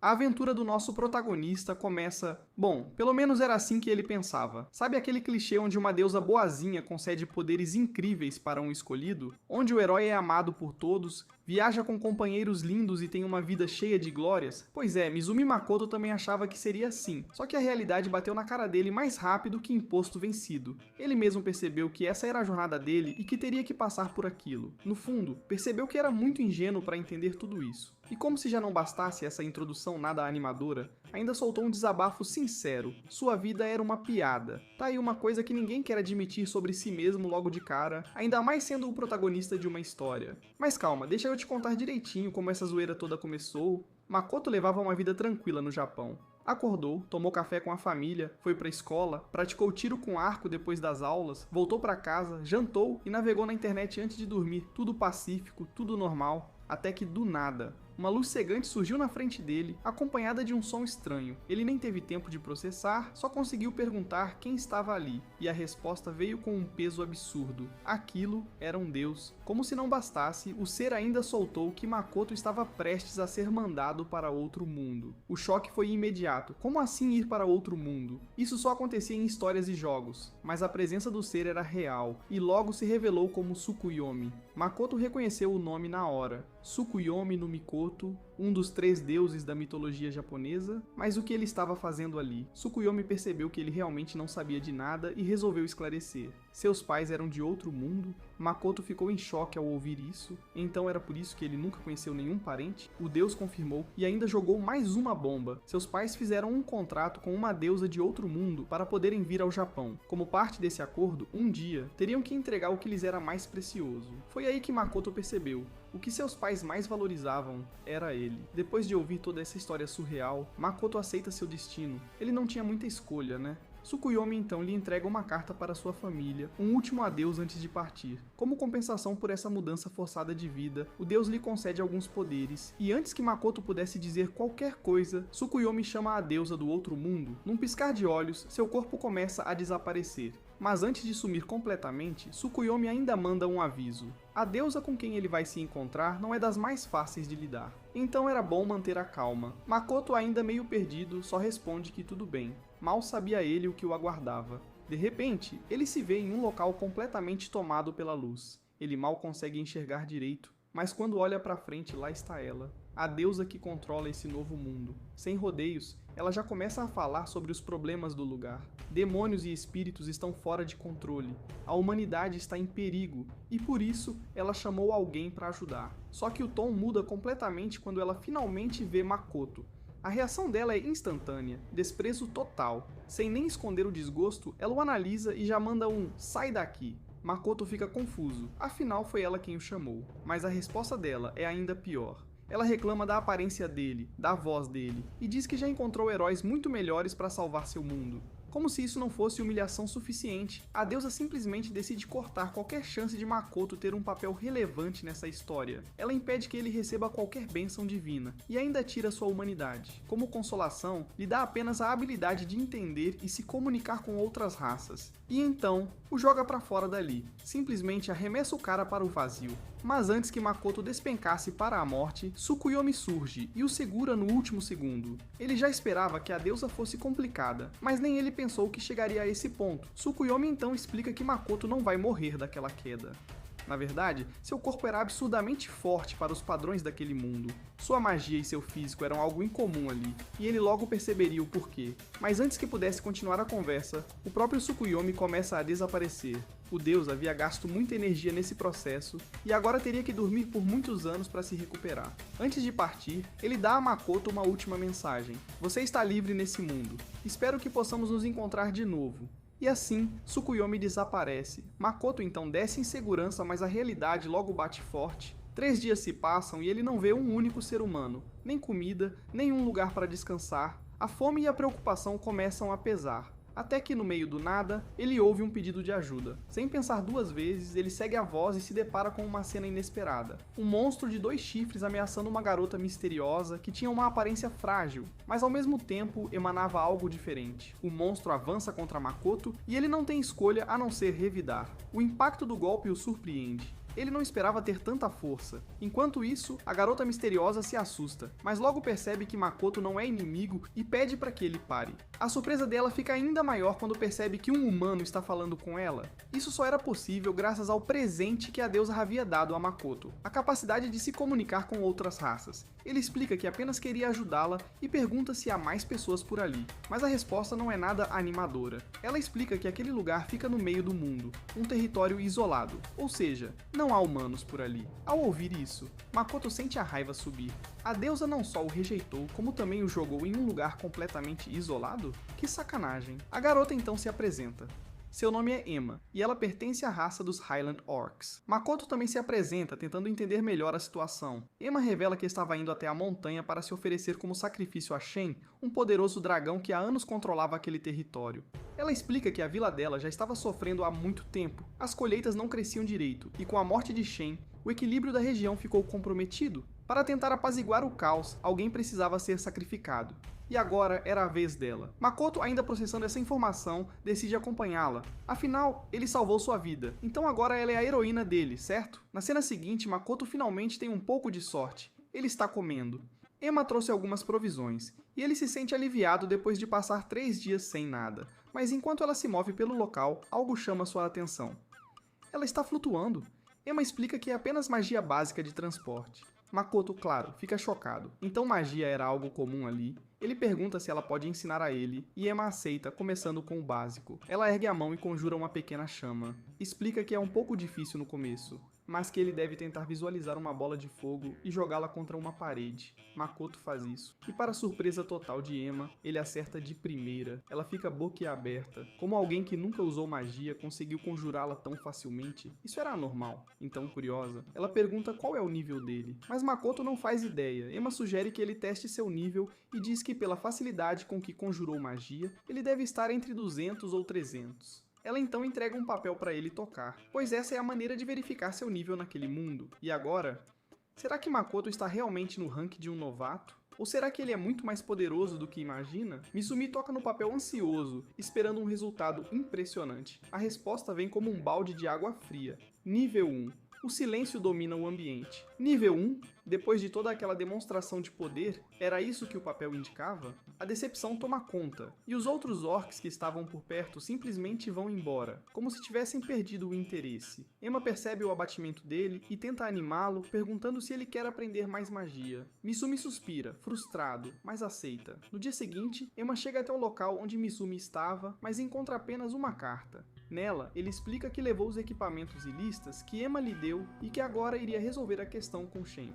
A aventura do nosso protagonista começa... Bom, pelo menos era assim que ele pensava. Sabe aquele clichê onde uma deusa boazinha concede poderes incríveis para um escolhido? Onde o herói é amado por todos, viaja com companheiros lindos e tem uma vida cheia de glórias? Pois é, Mizumi Makoto também achava que seria assim, só que a realidade bateu na cara dele mais rápido que imposto vencido. Ele mesmo percebeu que essa era a jornada dele e que teria que passar por aquilo. No fundo, percebeu que era muito ingênuo para entender tudo isso. E como se já não bastasse essa introdução nada animadora, ainda soltou um desabafo sincero. Sua vida era uma piada. Tá aí uma coisa que ninguém quer admitir sobre si mesmo logo de cara, ainda mais sendo o protagonista de uma história. Mas calma, deixa eu te contar direitinho como essa zoeira toda começou. Makoto levava uma vida tranquila no Japão. Acordou, tomou café com a família, foi pra escola, praticou tiro com arco depois das aulas, voltou pra casa, jantou e navegou na internet antes de dormir. Tudo pacífico, tudo normal. Até que do nada, uma luz cegante surgiu na frente dele, acompanhada de um som estranho. Ele nem teve tempo de processar, só conseguiu perguntar quem estava ali, e a resposta veio com um peso absurdo. Aquilo era um deus. Como se não bastasse, o ser ainda soltou que Makoto estava prestes a ser mandado para outro mundo. O choque foi imediato. Como assim ir para outro mundo? Isso só acontecia em histórias e jogos, mas a presença do ser era real, e logo se revelou como Tsukuyomi. Makoto reconheceu o nome na hora. Tsukuyomi no Mikoto, um dos 3 deuses da mitologia japonesa, mas o que ele estava fazendo ali? Tsukuyomi percebeu que ele realmente não sabia de nada e resolveu esclarecer. Seus pais eram de outro mundo? Makoto ficou em choque ao ouvir isso, então era por isso que ele nunca conheceu nenhum parente? O deus confirmou e ainda jogou mais uma bomba. Seus pais fizeram um contrato com uma deusa de outro mundo para poderem vir ao Japão. Como parte desse acordo, um dia, teriam que entregar o que lhes era mais precioso. Foi aí que Makoto percebeu. O que seus pais mais valorizavam era ele. Depois de ouvir toda essa história surreal, Makoto aceita seu destino. Ele não tinha muita escolha, né? Tsukuyomi então lhe entrega uma carta para sua família, um último adeus antes de partir. Como compensação por essa mudança forçada de vida, o deus lhe concede alguns poderes, e antes que Makoto pudesse dizer qualquer coisa, Tsukuyomi chama a deusa do outro mundo. Num piscar de olhos, seu corpo começa a desaparecer. Mas antes de sumir completamente, Tsukuyomi ainda manda um aviso. A deusa com quem ele vai se encontrar não é das mais fáceis de lidar. Então era bom manter a calma. Makoto, ainda meio perdido, só responde que tudo bem. Mal sabia ele o que o aguardava. De repente, ele se vê em um local completamente tomado pela luz. Ele mal consegue enxergar direito, mas quando olha pra frente, lá está ela, a deusa que controla esse novo mundo. Sem rodeios, ela já começa a falar sobre os problemas do lugar. Demônios e espíritos estão fora de controle, a humanidade está em perigo, e por isso ela chamou alguém para ajudar. Só que o tom muda completamente quando ela finalmente vê Makoto. A reação dela é instantânea, desprezo total. Sem nem esconder o desgosto, ela o analisa e já manda um "sai daqui". Makoto fica confuso, afinal foi ela quem o chamou. Mas a resposta dela é ainda pior. Ela reclama da aparência dele, da voz dele, e diz que já encontrou heróis muito melhores para salvar seu mundo. Como se isso não fosse humilhação suficiente, a deusa simplesmente decide cortar qualquer chance de Makoto ter um papel relevante nessa história. Ela impede que ele receba qualquer bênção divina, e ainda tira sua humanidade. Como consolação, lhe dá apenas a habilidade de entender e se comunicar com outras raças. E então, o joga pra fora dali, simplesmente arremessa o cara para o vazio. Mas antes que Makoto despencasse para a morte, Tsukuyomi surge e o segura no último segundo. Ele já esperava que a deusa fosse complicada, mas nem ele pensou que chegaria a esse ponto. Tsukuyomi então explica que Makoto não vai morrer daquela queda. Na verdade, seu corpo era absurdamente forte para os padrões daquele mundo. Sua magia e seu físico eram algo incomum ali, e ele logo perceberia o porquê. Mas antes que pudesse continuar a conversa, o próprio Tsukuyomi começa a desaparecer. O deus havia gasto muita energia nesse processo, e agora teria que dormir por muitos anos para se recuperar. Antes de partir, ele dá a Makoto uma última mensagem. Você está livre nesse mundo. Espero que possamos nos encontrar de novo. E assim, Tsukuyomi desaparece. Makoto então desce em segurança, mas a realidade logo bate forte. 3 dias se passam e ele não vê um único ser humano, nem comida, nem um lugar para descansar. A fome e a preocupação começam a pesar. Até que no meio do nada, ele ouve um pedido de ajuda. Sem pensar 2 vezes, ele segue a voz e se depara com uma cena inesperada. Um monstro de 2 chifres ameaçando uma garota misteriosa que tinha uma aparência frágil, mas ao mesmo tempo emanava algo diferente. O monstro avança contra Makoto e ele não tem escolha a não ser revidar. O impacto do golpe o surpreende. Ele não esperava ter tanta força. Enquanto isso, a garota misteriosa se assusta, mas logo percebe que Makoto não é inimigo e pede para que ele pare. A surpresa dela fica ainda maior quando percebe que um humano está falando com ela. Isso só era possível graças ao presente que a deusa havia dado a Makoto, a capacidade de se comunicar com outras raças. Ele explica que apenas queria ajudá-la e pergunta se há mais pessoas por ali, mas a resposta não é nada animadora. Ela explica que aquele lugar fica no meio do mundo, um território isolado, ou seja, não há humanos por ali. Ao ouvir isso, Makoto sente a raiva subir. A deusa não só o rejeitou, como também o jogou em um lugar completamente isolado? Que sacanagem. A garota então se apresenta. Seu nome é Emma, e ela pertence à raça dos Highland Orcs. Makoto também se apresenta, tentando entender melhor a situação. Emma revela que estava indo até a montanha para se oferecer como sacrifício a Shen, um poderoso dragão que há anos controlava aquele território. Ela explica que a vila dela já estava sofrendo há muito tempo, as colheitas não cresciam direito, e com a morte de Shen, o equilíbrio da região ficou comprometido. Para tentar apaziguar o caos, alguém precisava ser sacrificado. E agora era a vez dela. Makoto, ainda processando essa informação, decide acompanhá-la. Afinal, ele salvou sua vida, então agora ela é a heroína dele, certo? Na cena seguinte, Makoto finalmente tem um pouco de sorte. Ele está comendo. Emma trouxe algumas provisões, e ele se sente aliviado depois de passar 3 dias sem nada. Mas enquanto ela se move pelo local, algo chama sua atenção. Ela está flutuando. Emma explica que é apenas magia básica de transporte. Makoto, claro, fica chocado. Então magia era algo comum ali? Ele pergunta se ela pode ensinar a ele, e Emma aceita, começando com o básico. Ela ergue a mão e conjura uma pequena chama. Explica que é um pouco difícil no começo, mas que ele deve tentar visualizar uma bola de fogo e jogá-la contra uma parede. Makoto faz isso. E para surpresa total de Emma, ele acerta de primeira. Ela fica boquiaberta. Como alguém que nunca usou magia conseguiu conjurá-la tão facilmente? Isso era anormal. Então, curiosa, ela pergunta qual é o nível dele. Mas Makoto não faz ideia. Emma sugere que ele teste seu nível e diz que pela facilidade com que conjurou magia, ele deve estar entre 200 ou 300. Ela então entrega um papel para ele tocar, pois essa é a maneira de verificar seu nível naquele mundo. E agora, será que Makoto está realmente no rank de um novato? Ou será que ele é muito mais poderoso do que imagina? Mitsumi toca no papel ansioso, esperando um resultado impressionante. A resposta vem como um balde de água fria. Nível 1. O silêncio domina o ambiente. Nível 1, depois de toda aquela demonstração de poder, era isso que o papel indicava? A decepção toma conta, e os outros orcs que estavam por perto simplesmente vão embora, como se tivessem perdido o interesse. Emma percebe o abatimento dele e tenta animá-lo, perguntando se ele quer aprender mais magia. Mitsumi suspira, frustrado, mas aceita. No dia seguinte, Emma chega até o local onde Mitsumi estava, mas encontra apenas uma carta. Nela, ele explica que levou os equipamentos e listas que Emma lhe deu e que agora iria resolver a questão com Shen.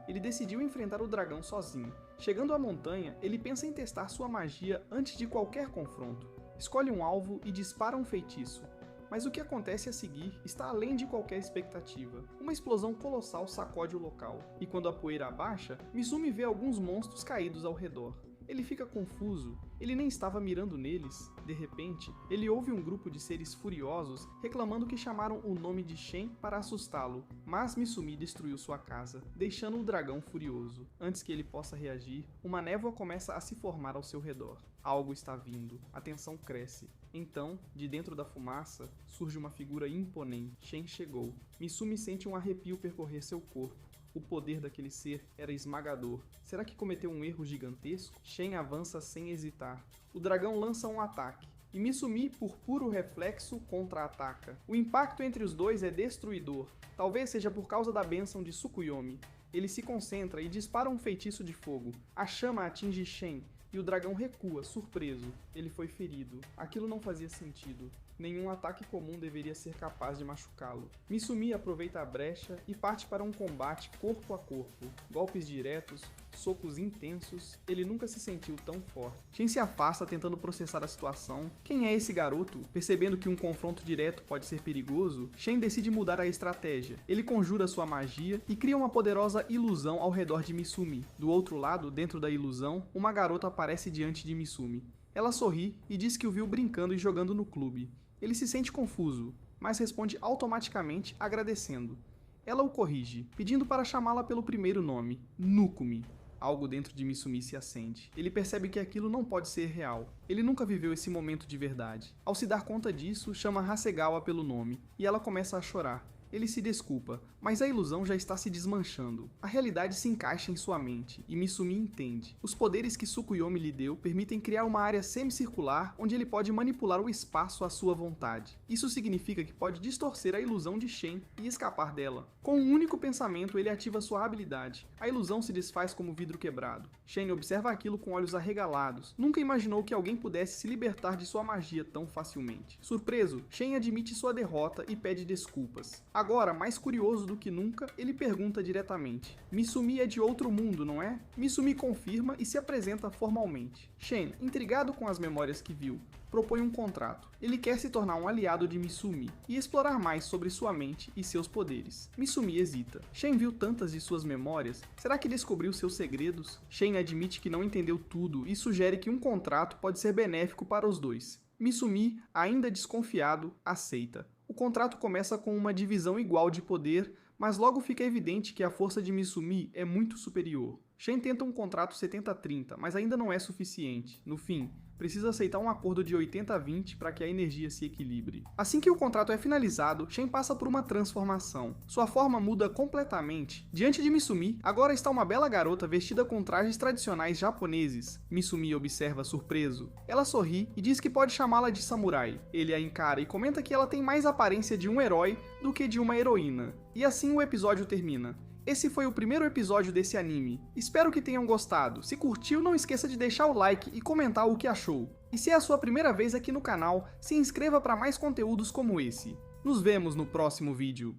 Ele decidiu enfrentar o dragão sozinho. Chegando à montanha, ele pensa em testar sua magia antes de qualquer confronto. Escolhe um alvo e dispara um feitiço. Mas o que acontece a seguir está além de qualquer expectativa. Uma explosão colossal sacode o local, e quando a poeira abaixa, Mitsumi vê alguns monstros caídos ao redor. Ele fica confuso, ele nem estava mirando neles. De repente, ele ouve um grupo de seres furiosos reclamando que chamaram o nome de Shen para assustá-lo, mas Mitsumi destruiu sua casa, deixando o dragão furioso. Antes que ele possa reagir, uma névoa começa a se formar ao seu redor. Algo está vindo, a tensão cresce. Então, de dentro da fumaça, surge uma figura imponente. Shen chegou. Mitsumi sente um arrepio percorrer seu corpo. O poder daquele ser era esmagador. Será que cometeu um erro gigantesco? Shen avança sem hesitar. O dragão lança um ataque, e Mitsumi, por puro reflexo, contra-ataca. O impacto entre os dois é destruidor. Talvez seja por causa da bênção de Tsukuyomi. Ele se concentra e dispara um feitiço de fogo. A chama atinge Shen, e o dragão recua, surpreso. Ele foi ferido. Aquilo não fazia sentido. Nenhum ataque comum deveria ser capaz de machucá-lo. Mitsumi aproveita a brecha e parte para um combate corpo a corpo. Golpes diretos, socos intensos, ele nunca se sentiu tão forte. Shen se afasta tentando processar a situação. Quem é esse garoto? Percebendo que um confronto direto pode ser perigoso, Shen decide mudar a estratégia. Ele conjura sua magia e cria uma poderosa ilusão ao redor de Mitsumi. Do outro lado, dentro da ilusão, uma garota aparece diante de Mitsumi. Ela sorri e diz que o viu brincando e jogando no clube. Ele se sente confuso, mas responde automaticamente agradecendo. Ela o corrige, pedindo para chamá-la pelo primeiro nome, Nukumi. Algo dentro de Mitsumi se acende. Ele percebe que aquilo não pode ser real. Ele nunca viveu esse momento de verdade. Ao se dar conta disso, chama Hasegawa pelo nome, e ela começa a chorar. Ele se desculpa, mas a ilusão já está se desmanchando. A realidade se encaixa em sua mente, e Misumi entende. Os poderes que Tsukuyomi lhe deu permitem criar uma área semicircular onde ele pode manipular o espaço à sua vontade. Isso significa que pode distorcer a ilusão de Shen e escapar dela. Com um único pensamento, ele ativa sua habilidade. A ilusão se desfaz como vidro quebrado. Shen observa aquilo com olhos arregalados. Nunca imaginou que alguém pudesse se libertar de sua magia tão facilmente. Surpreso, Shen admite sua derrota e pede desculpas. Agora, mais curioso do que nunca, ele pergunta diretamente: Misumi é de outro mundo, não é? Misumi confirma e se apresenta formalmente. Shen, intrigado com as memórias que viu, propõe um contrato. Ele quer se tornar um aliado de Misumi e explorar mais sobre sua mente e seus poderes. Misumi hesita. Shen viu tantas de suas memórias, será que descobriu seus segredos? Shen admite que não entendeu tudo e sugere que um contrato pode ser benéfico para os dois. Misumi, ainda desconfiado, aceita. O contrato começa com uma divisão igual de poder, mas logo fica evidente que a força de Misumi é muito superior. Shen tenta um contrato 70-30, mas ainda não é suficiente. No fim, precisa aceitar um acordo de 80-20 para que a energia se equilibre. Assim que o contrato é finalizado, Shen passa por uma transformação. Sua forma muda completamente. Diante de Misumi, agora está uma bela garota vestida com trajes tradicionais japoneses. Misumi observa surpreso. Ela sorri e diz que pode chamá-la de samurai. Ele a encara e comenta que ela tem mais aparência de um herói do que de uma heroína. E assim o episódio termina. Esse foi o primeiro episódio desse anime. Espero que tenham gostado. Se curtiu, não esqueça de deixar o like e comentar o que achou. E se é a sua primeira vez aqui no canal, se inscreva para mais conteúdos como esse. Nos vemos no próximo vídeo.